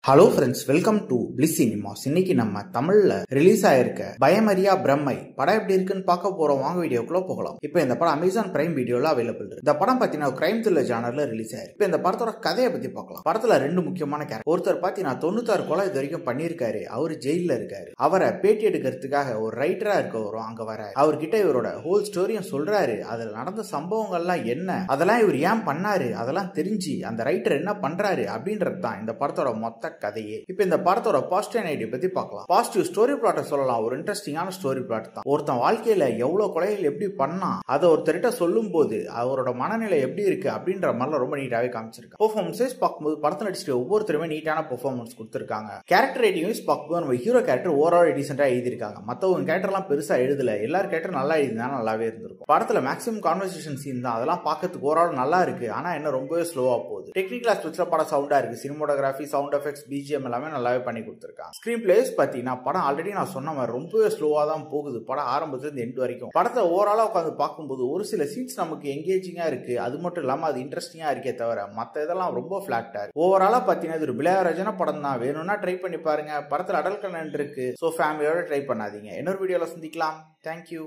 Hello friends, welcome to bliss cinemas. இன்னைக்கு நம்ம தமிழ்ல ரிலீஸ் ஆயிருக்க பயமறியா பிரம்மை படம் எப்படி இருக்குன்னு பார்க்க போறோம். வாங்க வீடியோக்குள்ள போகலாம். இப்போ இந்த படம் அமேசான் பிரைம் வீடியோல அவைலபிள் இருக்கு. இந்த படம் பாத்தீங்கன்னா கிரைம் த்ரில்லர் ஜானர்ல ரிலீஸ் ஆயிருக்கு. இப்போ இந்த படத்தோட கதையை பத்தி பார்க்கலாம். படத்துல ரெண்டு முக்கியமான கேரக்டர். ஒருத்தர் பாத்தீங்கன்னா 96 கொலை இது வரைக்கும் பண்ணிருக்காரு. அவரு ஜெயில இருக்காரு. அவரை பேட்டி எடுக்கிறதுக்காக ஒரு ரைட்டரா இருக்கவரும் அங்க வர அவர்கிட்ட இவரோட ஹோல் ஸ்டோரியும் சொல்றாரு. அதுல நடந்த சம்பவங்கள்லாம் என்ன, அதெல்லாம் இவர் ஏன் பண்ணாரு, அதெல்லாம் தெரிஞ்சு அந்த ரைட்டர் என்ன பண்றாரு அப்படின்றது தான் இந்த படத்தோட மொத்த கதையே. இப்ப இந்த படத்தோட பாசிட்டிவ் ஐடியா பத்தி பார்க்கலாம். பாசிட்டிவ் ஸ்டோரி பிளாட் சொல்லலாம். ஒரு இன்ட்ரெஸ்டிங்கான ஸ்டோரி பிளாட் தான். ஒருத்தன் வாழ்க்கையில எவ்வளவு கொலைகள் எப்படி பண்ணா அதை ஒருத்தர்கிட்ட சொல்லும் போது அவரோட மனநிலை எப்படி இருக்கு அப்படின்ற மாதிரி ரொம்ப நீட்டாவே காமிச்சிருக்காங்க. பெர்ஃபார்மன்ஸ் பார்க்கும்போது படத்தில் நடிச்சிட்டு ஒவ்வொருத்தருமே நீட்டான பெர்ஃபார்மன்ஸ் கொடுத்திருக்காங்க. கேரக்டர் ரைட்டிங் பார்க்கும்போது நம்ம ஹீரோ கேரக்டர் ஓவரால் டீசென்டா எழுதிருக்காங்க. மத்தவங்க கேரக்டர் எல்லாம் பெருசா எழுதல. எல்லாரும் கேரக்டர் நல்லா எழுதினா நல்லாவே இருந்திருக்கும். படத்துல மேக்ஸிமம் கான்வர்சேஷன் சீன் தான். அதெல்லாம் பார்க்கறதுக்கு ஓவரால் நல்லா இருக்கு. ஆனா என்ன ரொம்பவே ஸ்லோவா போகுது. டெக்னிக்கல் ஆஸ்பெக்ட்ஸ்ல படம் சவுண்டா இருக்கு. சினிமோட்டோகிராஃபி, சவுண்ட் எஃபெக்ட்ஸ், பிஜிஎம் எல்லாமே நல்லாவே பண்ணி கொடுத்திருக்காங்க. ஸ்கிரீன் பிளேஸ் பாத்தீங்கன்னா படம் ஆல்ரெடி நான் சொன்ன மாதிரி ரொம்பவே ஸ்லோவா தான் போகுது. படம் ஆரம்பத்துல இருந்து எண்ட் வரைக்கும் படத்தை ஓவராலா உட்காந்து பார்க்கும்போது ஒரு சில சீன்ஸ் நமக்கு எங்கேஜிங்கா இருக்கு. அது மட்டும் இல்லாம அது இன்ட்ரெஸ்டிங்கா இருக்கே தவிர மத்த இதெல்லாம் ரொம்ப பிளாட்டா இருக்கு. ஓவராலா பாத்தீங்கன்னா இது ஒரு பிளேயரஜன படம் தான். வேணும்னா ட்ரை பண்ணி பாருங்க. படத்துல அடல்ட் கண்டென்ட் இருக்கு. சோ ஃபேமிலியோட ட்ரை பண்ணாதீங்க. இன்னொரு வீடியோல சந்திக்கலாம். தேங்க்யூ.